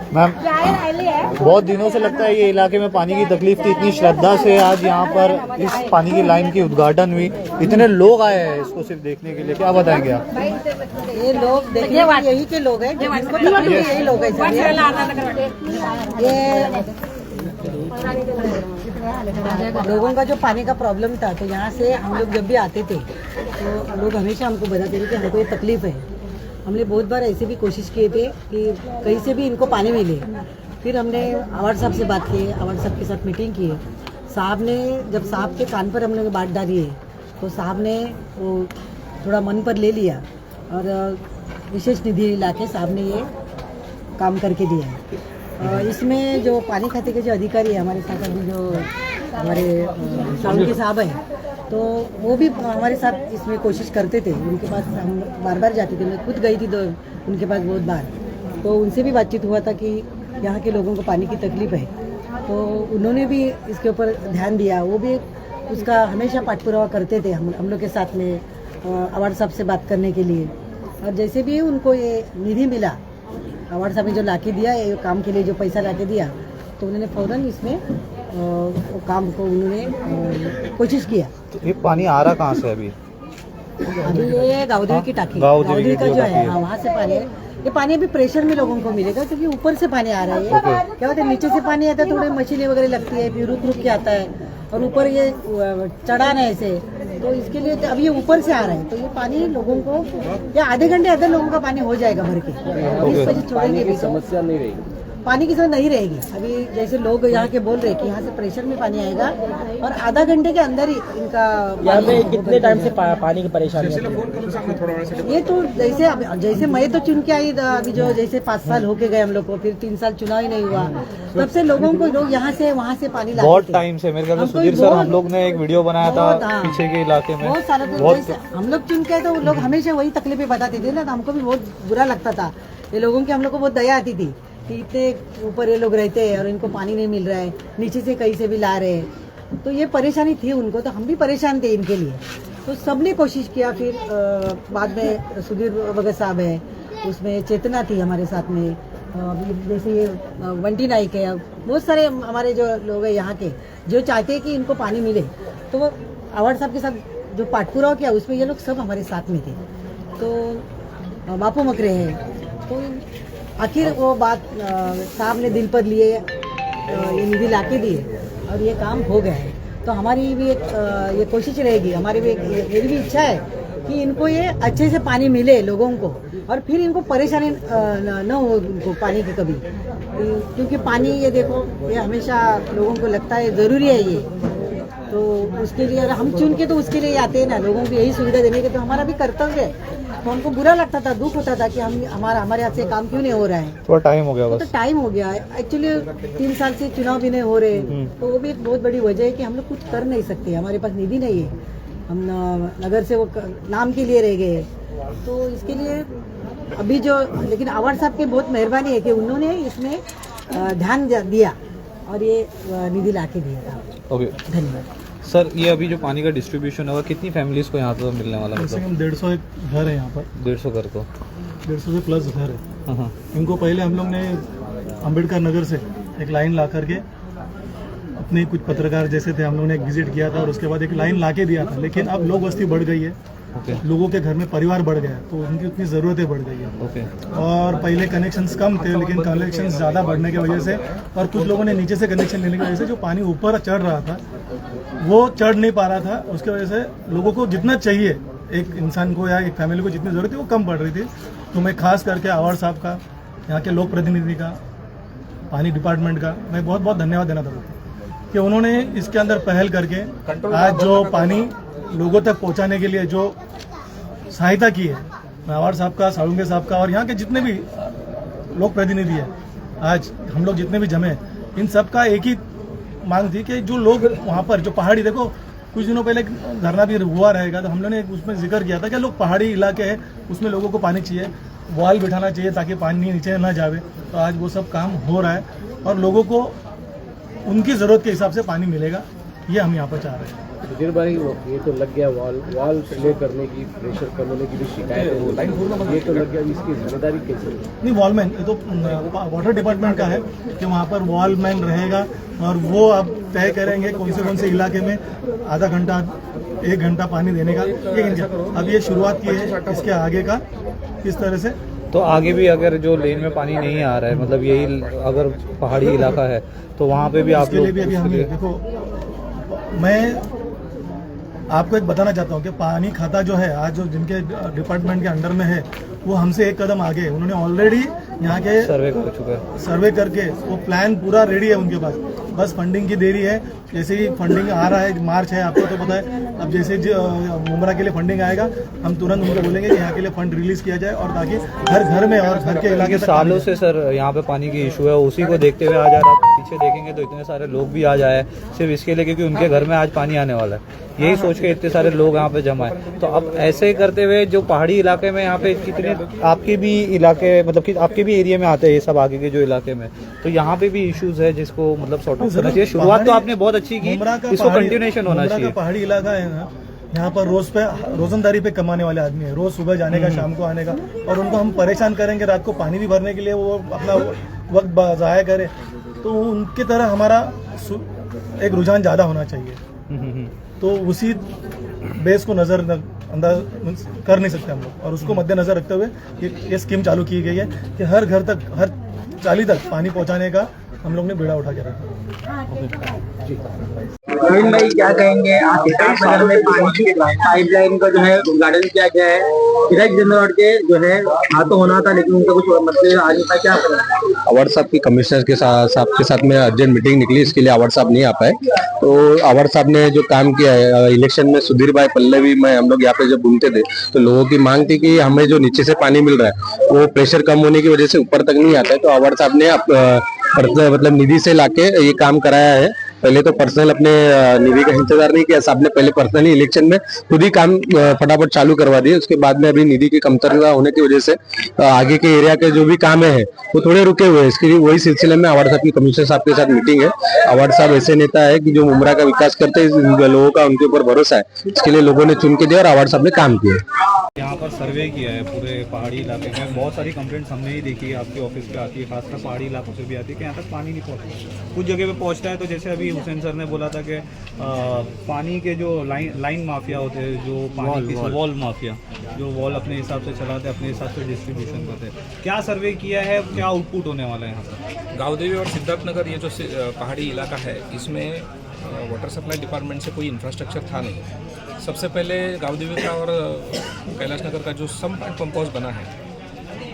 Ma'am बहुत दिनों से लगता है ये इलाके में पानी की तकलीफ थी, इतनी श्रद्धा से आज यहाँ पर इस पानी की लाइन की उद्घाटन हुई, इतने लोग आए हैं इसको सिर्फ देखने के लिए, क्या बताएंगे आप? ये लोग देखने वाले यही के लोग हैं, यही लोग हैं। ये लोगों का जो पानी का प्रॉब्लम था, तो यहाँ से हम लोग जब भी आते थे तो लोग हमेशा हमको बताते थे कि हमको ये तकलीफ है। हमने बहुत बार ऐसे भी कोशिश किए थे कि कहीं से भी इनको पानी मिले। फिर हमने अवार्ड साहब से बात की, अवार्ड साहब के साथ मीटिंग की। साहब ने जब साहब के कान पर हमने बात डाली है तो साहब ने वो थोड़ा मन पर ले लिया और विशेष निधि ला के साहब ने ये काम करके दिया है। इसमें जो पानी खाते के जो अधिकारी है हमारे साथ, अभी जो हमारे साउंड साहब हैं, तो वो भी हमारे साथ इसमें कोशिश करते थे। उनके पास हम बार बार जाते थे, मैं खुद गई थी तो उनके पास बहुत बार, तो उनसे भी बातचीत हुआ था कि यहाँ के लोगों को पानी की तकलीफ है, तो उन्होंने भी इसके ऊपर ध्यान दिया। वो भी उसका हमेशा पाठपुरावा करते थे हम लोग के साथ में अवार्ड साहब से बात करने के लिए। और जैसे भी उनको ये निधि मिला, अवार्ड साहब ने जो लाके दिया, ये काम के लिए जो पैसा लाके दिया, तो उन्होंने फौरन इसमें काम को उन्होंने कोशिश किया। तो ये पानी आ रहा कहाँ से अभी? ये गावदेवी की टाकी, गावदेवी का जो है वहाँ से पानी है। ये पानी अभी प्रेशर में लोगों को मिलेगा क्योंकि ऊपर से पानी आ रहा है। क्या होता है, नीचे से पानी आता है, थोड़ी मछली वगैरह लगती है, फिर रुक रुक के आता है, और ऊपर ये चढ़ाना है ऐसे, तो इसके लिए अब ये ऊपर से आ रहा है। तो ये पानी लोगों को या आधे घंटे अंदर लोगों का पानी हो जाएगा भर के। इस वजह छोड़ेंगे भी समस्या नहीं रहेगी, पानी की समस्या नहीं रहेगी। अभी जैसे लोग यहाँ के बोल रहे हैं कि यहाँ से प्रेशर में पानी आएगा और आधा घंटे के अंदर ही इनका यहाँ पे कितने टाइम से पानी की परेशानी है? ये तो जैसे मैं तो चुन के आई अभी, जो जैसे 5 साल होके गए हम लोग को, फिर 3 साल चुनाव ही नहीं हुआ, तब से लोगों को लोग यहाँ से वहाँ से पानी लाते थे। बहुत टाइम से, मेरे ख्याल में सुधीर सर हम लोग ने एक वीडियो बनाया था पीछे के इलाके में, बहुत सारा। हम लोग चुन के तो लोग हमेशा वही तकलीफें बताते थे ना, तो हमको भी बहुत बुरा लगता था। ये लोगों की हम लोग को बहुत दया आती थी कि इतने ऊपर ये लोग रहते हैं और इनको पानी नहीं मिल रहा है, नीचे से कहीं से भी ला रहे हैं, तो ये परेशानी थी उनको, तो हम भी परेशान थे इनके लिए। तो सबने कोशिश किया। फिर बाद में सुधीर भगत साहब है, उसमें चेतना थी हमारे साथ में, जैसे ये वंटी नाइक है, बहुत सारे हमारे जो लोग हैं यहाँ के जो चाहते हैं कि इनको पानी मिले, तो वो अवार्ड साहब के साथ जो पाठपुरावा किया उसमें ये लोग सब हमारे साथ में थे। तो बापू मकरे है, तो आखिर वो बात साहब ने दिल पर लिए, ये निधि लाके दिए और ये काम हो गया है। तो हमारी भी एक ये कोशिश रहेगी, हमारी भी मेरी भी इच्छा है कि इनको ये अच्छे से पानी मिले लोगों को, और फिर इनको परेशानी न हो उनको पानी की कभी, क्योंकि पानी ये देखो ये हमेशा लोगों को लगता है ज़रूरी है ये, तो उसके लिए हम चुन के तो उसके लिए आते हैं ना, लोगों को यही सुविधा देने के, तो हमारा भी कर्तव्य है। तो हमको बुरा लगता था, दुख होता था कि हमारे हाथ से काम क्यों नहीं हो रहा है। थोड़ा टाइम हो गया बस। तो टाइम हो गया एक्चुअली, 3 साल से चुनाव भी नहीं हो रहे, तो वो भी एक बहुत बड़ी वजह है कि हम लोग कुछ कर नहीं सकते, हमारे पास निधि नहीं है, हम नगर से वो नाम के लिए रह गए। तो इसके लिए अभी जो, लेकिन अवार्ड साहब की बहुत मेहरबानी है कि उन्होंने इसमें ध्यान दिया और ये निधि ला के दिया था। ओके, धन्यवाद सर। ये अभी जो पानी का डिस्ट्रीब्यूशन होगा, कितनी फैमिलीज को यहाँ पर मिलने वाला है? कम से कम 150 घर है यहाँ पर, 150 घर को, 150 से प्लस घर है। हाँ। इनको पहले हम लोग ने अम्बेडकर नगर से एक लाइन ला करके, अपने कुछ पत्रकार जैसे थे, हम लोग ने एक विजिट किया था और उसके बाद एक लाइन ला के दिया था। लेकिन अब लोग बस्ती बढ़ गई है, लोगों के घर में परिवार बढ़ गया, तो उनकी उतनी ज़रूरतें बढ़ गई है। और पहले कनेक्शंस कम थे, लेकिन कनेक्शंस ज़्यादा बढ़ने की वजह से और कुछ लोगों ने नीचे से कनेक्शन लेने की वजह से जो पानी ऊपर चढ़ रहा था वो चढ़ नहीं पा रहा था। उसकी वजह से लोगों को जितना चाहिए एक इंसान को या एक फैमिली को जितनी ज़रूरत है वो कम पड़ रही थी। तो मैं खास करके अवार्ड साहब का, यहाँ के लोक प्रतिनिधि का, पानी डिपार्टमेंट का मैं बहुत बहुत धन्यवाद देना चाहता कि उन्होंने इसके अंदर पहल करके आज जो पानी लोगों तक पहुंचाने के लिए जो सहायता की है, मैं अवार्ड साहब का, साळुंखे साहब का और यहाँ के जितने भी लोक प्रतिनिधि हैं, आज हम लोग जितने भी जमे, इन सब का एक ही मांग थी कि जो लोग वहाँ पर जो पहाड़ी, देखो कुछ दिनों पहले धरना भी हुआ रहेगा, तो हम लोगों ने उसमें जिक्र किया था कि लोग पहाड़ी इलाके हैं, उसमें लोगों को पानी चाहिए, वॉल बिठाना चाहिए ताकि पानी नीचे ना जावे। तो आज वो सब काम हो रहा है और लोगों को उनकी ज़रूरत के हिसाब से पानी मिलेगा। ये हम यहाँ पर चाह रहे हैं। सुधीर भाई ये तो लग गया वॉल प्ले करने की, प्रेशर कम होने की भी शिकायत है, वो लाइन ये तो लग गया, इसकी जिम्मेदारी कैसे? नहीं, वॉलमैन ये तो वाटर डिपार्टमेंट का है कि वहाँ पर वॉलमैन रहेगा और वो अब तय करेंगे कौन से इलाके में आधा घंटा 1 घंटा पानी देने का। अब ये शुरुआत की है, इसके आगे का किस तरह से तो आगे भी अगर जो लेन में पानी नहीं आ रहा है, मतलब यही अगर पहाड़ी इलाका है तो वहाँ पे भी आप इसके लिए भी अभी हम देखो, मैं आपको एक बताना चाहता हूँ कि पानी खाता जो है आज जो जिनके डिपार्टमेंट के अंडर में है वो हमसे एक कदम आगे है। उन्होंने ऑलरेडी यहाँ के सर्वे कर चुका है, सर्वे करके वो प्लान पूरा रेडी है उनके पास, बस फंडिंग की देरी है। जैसे ही फंडिंग आ रहा है, मार्च है आपको तो पता है, अब जैसे मुमरा के लिए फंडिंग आएगा हम तुरंत उनको बोलेंगे कि यहाँ के लिए फंड रिलीज किया जाए और ताकि हर घर में और घर के इलाके तक सालों से सर यहाँ पे पानी की इशू है, उसी को देखते हुए आज आप पीछे देखेंगे तो इतने सारे लोग भी आ जाए सिर्फ इसके लिए क्योंकि उनके घर में आज पानी आने वाला है, यही सोच के इतने सारे लोग यहाँ पे जमा है। तो अब ऐसे करते हुए जो पहाड़ी इलाके में यहाँ पे कितने आपके भी इलाके मतलब कि आपके भी एरिया में आते हैं ये सब आगे के जो इलाके में, तो यहाँ पे भी इश्यूज है जिसको मतलब सॉर्ट आउट करना चाहिए। शुरुआत तो आपने बहुत अच्छी की, इसको कंटिन्यूएशन होना चाहिए। पहाड़ी इलाका है ना, यहाँ पर रोजंदारी पे कमाने वाले आदमी है, रोज सुबह जाने का शाम को आने का, और उनको हम परेशान करेंगे रात को पानी भी भरने के लिए, वो अपना वक्त ज़ाया करे, तो उनकी तरह हमारा एक रुझान ज़्यादा होना चाहिए। तो उसी बेस को नज़रअंदाज कर नहीं सकते हम लोग, और उसको मद्देनजर रखते हुए ये स्कीम चालू की गई है कि हर घर तक, हर चाली तक पानी पहुंचाने का हम लोग ने बेड़ा उठा के रखा। प्रवीण भाई क्या कहेंगे, आप सिद्धार्थनगर में पानी की पाइपलाइन का जो है उद्घाटन किया गया है, सिराज जनरल के जो है हाथों होना था लेकिन उनका कुछ मतलब आज का क्या करें? अवार्ड साहब की कमिश्नर के साथ में अर्जेंट मीटिंग निकली, इसके लिए अवार्ड साहब नहीं आ पाए। तो अवार्ड साहब ने जो काम किया है इलेक्शन में, सुधीर भाई पल्लवी में हम लोग यहाँ पे जब घूमते थे तो लोगों की मांग थी कि हमें जो नीचे से पानी मिल रहा है वो प्रेशर कम होने की वजह से ऊपर तक नहीं आता है। तो अवार्ड साहब ने मतलब निधि से लाके ये काम कराया है। पहले तो पर्सनल अपने निधि का इंतजार नहीं किया, साहब ने पहले पर्सनली इलेक्शन में खुद ही काम फटाफट चालू करवा दिए। उसके बाद में अभी निधि की कमतरता होने की वजह से आगे के एरिया के जो भी काम है वो थोड़े रुके हुए हैं। इसके लिए वही सिलसिले में अवार्ड साहब की कमिश्नर साहब के साथ मीटिंग है। अवार्ड साहब ऐसे नेता है कि जो मुमरा का विकास करते हैं, लोगों का उनके ऊपर भरोसा है, इसके लिए लोगों ने चुन के दिया और अवार्ड साहब ने काम किया। यहाँ पर सर्वे किया है पूरे पहाड़ी इलाके में, बहुत सारी कंप्लेंट्स हमने ही देखी है, आपके ऑफिस पे आती है, खासकर पहाड़ी इलाकों से भी आती है कि यहाँ तक पानी नहीं पहुँचता। कुछ जगह पे पहुँचता है तो जैसे अभी हुसैन सर ने बोला था कि पानी के जो लाइन माफिया होते हैं, जो पानी की वॉल माफिया, जो वॉल अपने हिसाब से चलाते, अपने हिसाब से डिस्ट्रीब्यूशन करते हैं। क्या सर्वे किया है, क्या आउटपुट होने वाला है यहाँ पर? गाँवदेवी और सिद्धार्थनगर ये जो पहाड़ी इलाका है, इसमें वाटर सप्लाई डिपार्टमेंट से कोई इंफ्रास्ट्रक्चर था नहीं। सबसे पहले गाँवदेवी का और कैलाश नगर का जो सम्प एंड पंप हाउस बना है,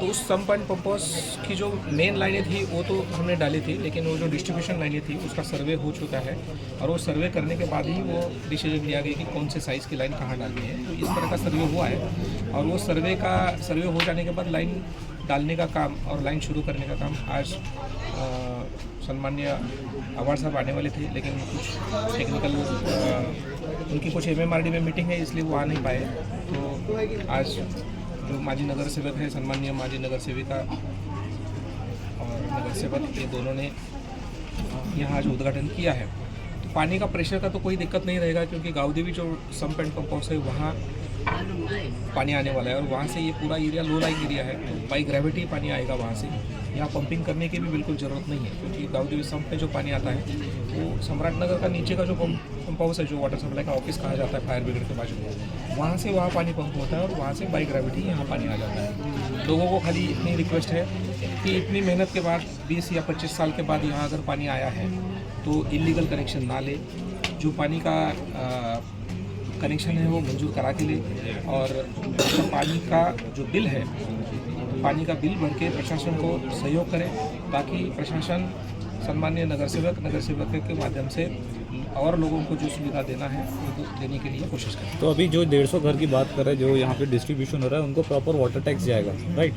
तो उस सम्प एंड पंप हाउस की जो मेन लाइनें थी वो तो हमने डाली थी, लेकिन वो जो डिस्ट्रीब्यूशन लाइनें थी उसका सर्वे हो चुका है, और वो सर्वे करने के बाद ही वो डिसीजन लिया गया कि कौन से साइज़ की लाइन कहाँ डालनी है। तो इस तरह का सर्वे हुआ है, और वो सर्वे हो जाने के बाद लाइन डालने का काम और लाइन शुरू करने का काम आज सम्माननीय अवार्ड साहब आने वाले थे, लेकिन कुछ टेक्निकल उनकी कुछ MMRD में मीटिंग है, इसलिए वो आ नहीं पाए। तो आज जो माजी नगर सेवक है, सम्माननीय माजी नगर सेविका और नगर सेवक, ये दोनों ने यहाँ आज उद्घाटन किया है। तो पानी का प्रेशर का तो कोई दिक्कत नहीं रहेगा, क्योंकि गाँवदेवी जो सम्प एंड पंप हाउस है वहाँ पानी आने वाला है, और वहाँ से ये पूरा एरिया लो लाइंग एरिया है, तो बाई ग्रेविटी पानी आएगा वहाँ से। यहाँ पंपिंग करने की भी बिल्कुल ज़रूरत नहीं है, क्योंकि गाँवदेवी सम्प में जो पानी आता है वो सम्राट नगर का नीचे का जो पंप हाउस है, जो वाटर सप्लाई का ऑफिस कहा जाता है फायर ब्रिगेड के बाजू में, वहाँ से वहाँ पानी पंप होता है, और वहाँ से बाई ग्रेविटी यहाँ पानी आ जाता है। लोगों को खाली इतनी रिक्वेस्ट है कि इतनी मेहनत के बाद 20 या 25 साल के बाद यहाँ अगर पानी आया है तो इलीगल कनेक्शन ना ले, जो पानी का कनेक्शन है वो मंजूर करा के ले, और पानी का जो बिल है, पानी का बिल भर के प्रशासन को सहयोग करें, ताकि प्रशासन सम्माननीय नगर सेवक के माध्यम से और लोगों को जो सुविधा देना है उनको देने के लिए कोशिश करें। तो अभी जो 150 घर की बात कर रहे हैं, जो यहाँ पे डिस्ट्रीब्यूशन हो रहा है, उनको प्रॉपर वाटर टैक्स जाएगा, राइट?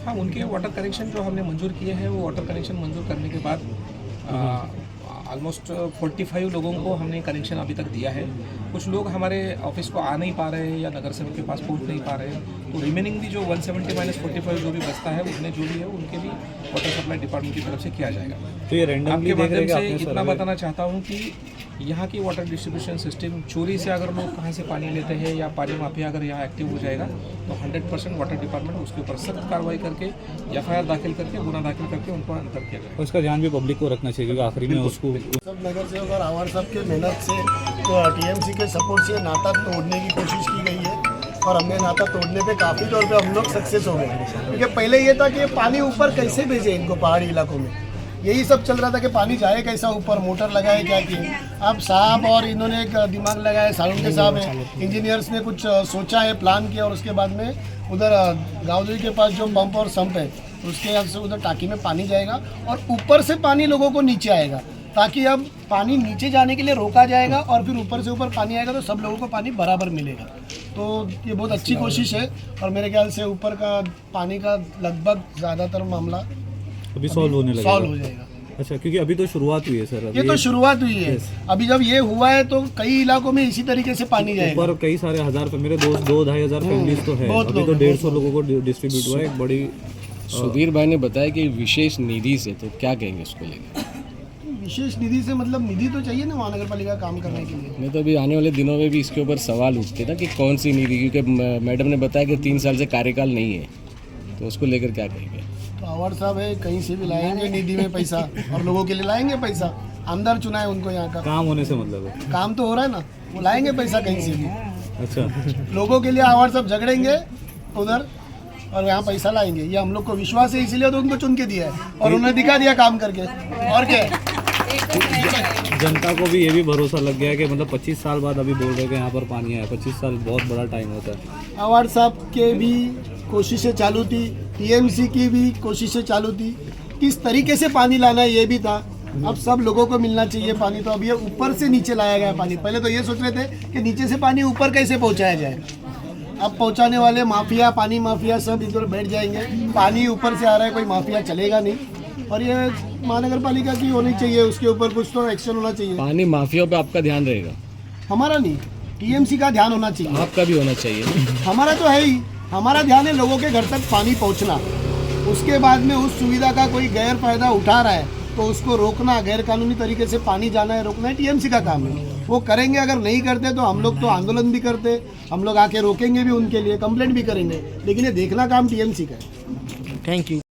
हाँ, उनके वाटर कनेक्शन जो हमने मंजूर किए हैं, वो वाटर कनेक्शन मंजूर करने के बाद ऑलमोस्ट 45 लोगों को हमने कनेक्शन अभी तक दिया है। कुछ लोग हमारे ऑफिस को आ नहीं पा रहे हैं या नगर सेवक के पास पहुंच नहीं पा रहे हैं, तो रिमेनिंग भी जो 170 - 45 जो भी बचता है, उसमें जो भी है उनके भी वाटर सप्लाई डिपार्टमेंट की तरफ से किया जाएगा। तो ये रैंडमली आपके माध्यम से इतना बताना चाहता हूँ कि यहाँ की वाटर डिस्ट्रीब्यूशन सिस्टम चोरी से अगर लोग कहाँ से पानी लेते हैं या पानी माफिया अगर यहाँ एक्टिव हो जाएगा तो 100% वाटर डिपार्टमेंट उसके ऊपर सख्त कार्रवाई करके FIR दाखिल करके गुना दाखिल करके उनको अंतर किया जाएगा। उसका ध्यान भी पब्लिक को रखना चाहिए क्योंकि आखिरी में उसको सब नगर सेवक और आवार साहब के मेहनत से तो TMC के सपोर्ट से नाता तोड़ने की कोशिश की गई है और हमने नाता तोड़ने पे काफ़ी तौर पे हम लोग सक्सेस हो गए, क्योंकि पहले ये था कि पानी ऊपर कैसे भेजे इनको पहाड़ी इलाकों में, यही सब चल रहा था कि पानी जाए कैसा ऊपर, मोटर लगाए क्या किए। अब साहब और इन्होंने एक दिमाग लगाया, सालुंके साहब है, इंजीनियर्स ने कुछ सोचा है, प्लान किया और उसके बाद में उधर गाँवदेवी के पास जो पंप और सम्प है उसके यहाँ से उधर टाँकी में पानी जाएगा और ऊपर से पानी लोगों को नीचे आएगा, ताकि अब पानी नीचे जाने के लिए रोका जाएगा और फिर ऊपर से ऊपर पानी आएगा तो सब लोगों को पानी बराबर मिलेगा। तो ये बहुत अच्छी कोशिश है और मेरे ख्याल से ऊपर का पानी का लगभग ज़्यादातर मामला अभी सॉल्व होने लगेगा। सॉल्व हो जाएगा। अच्छा, क्योंकि अभी तो शुरुआत हुई है सर, ये तो शुरुआत हुई है, अभी जब ये हुआ है तो कई इलाकों में इसी तरीके से पानी जाएगा। ऊपर कई सारे हजार, मेरे दोस्त 2-2.5 हजार फैमिलीज तो है, अभी तो 150 लोगों को डिस्ट्रीब्यूट हुआ है। एक बड़ी सुधीर भाई ने बताया कि विशेष निधि से, तो क्या कहेंगे उसको लेकर? विशेष निधि से मतलब निधि तो चाहिए ना महानगर पालिका काम करने के लिए। नहीं तो अभी आने वाले दिनों में भी इसके ऊपर सवाल उठते ना कि कौन सी निधि, क्योंकि मैडम ने बताया कि 3 साल से कार्यकाल नहीं है, तो उसको लेकर क्या कहेंगे? तो अवार्ड साहब है, कहीं से भी लाएंगे निधि में पैसा और लोगों के लिए लाएंगे पैसा, अंदर चुना है उनको यहाँ का काम होने से मतलब है, काम तो हो रहा है ना, वो लाएंगे पैसा कहीं से भी। अच्छा, लोगों के लिए अवार्ड साहब झगड़ेंगे उधर और यहाँ पैसा लाएंगे, ये हम लोग को विश्वास है, इसीलिए तो उनको चुन के दिया है और उन्होंने दिखा दिया काम करके। और क्या है, जनता को भी ये भी भरोसा लग गया है कि मतलब 25 साल बाद अभी बोल रहे हैं कि यहाँ पर पानी आया। 25 साल बहुत बड़ा टाइम होता है। अवार्ड साहब के भी कोशिशें चालू थी, TMC की भी कोशिशें चालू थी, किस तरीके से पानी लाना है ये भी था। अब सब लोगों को मिलना चाहिए पानी, तो अब ये ऊपर से नीचे लाया गया पानी। पहले तो ये सोच रहे थे कि नीचे से पानी ऊपर कैसे पहुँचाया जाए, अब पहुँचाने वाले माफिया, पानी माफिया सब इधर बैठ जाएंगे। पानी ऊपर से आ रहा है, कोई माफिया चलेगा नहीं और ये महानगर पालिका की होनी चाहिए, उसके ऊपर कुछ तो एक्शन होना चाहिए। पानी माफिया पे आपका ध्यान रहेगा? हमारा नहीं, TMC का ध्यान होना चाहिए। आपका भी होना चाहिए। हमारा तो है ही, हमारा ध्यान है लोगों के घर तक पानी पहुंचना। उसके बाद में उस सुविधा का कोई गैर फायदा उठा रहा है तो उसको रोकना, गैर कानूनी तरीके से पानी जाना है रोकना है, TMC का काम है, वो करेंगे। अगर नहीं करते तो हम लोग तो आंदोलन भी करते, हम लोग आके रोकेंगे भी, उनके लिए कंप्लेंट भी करेंगे, लेकिन ये देखना काम TMC का है। Thank you.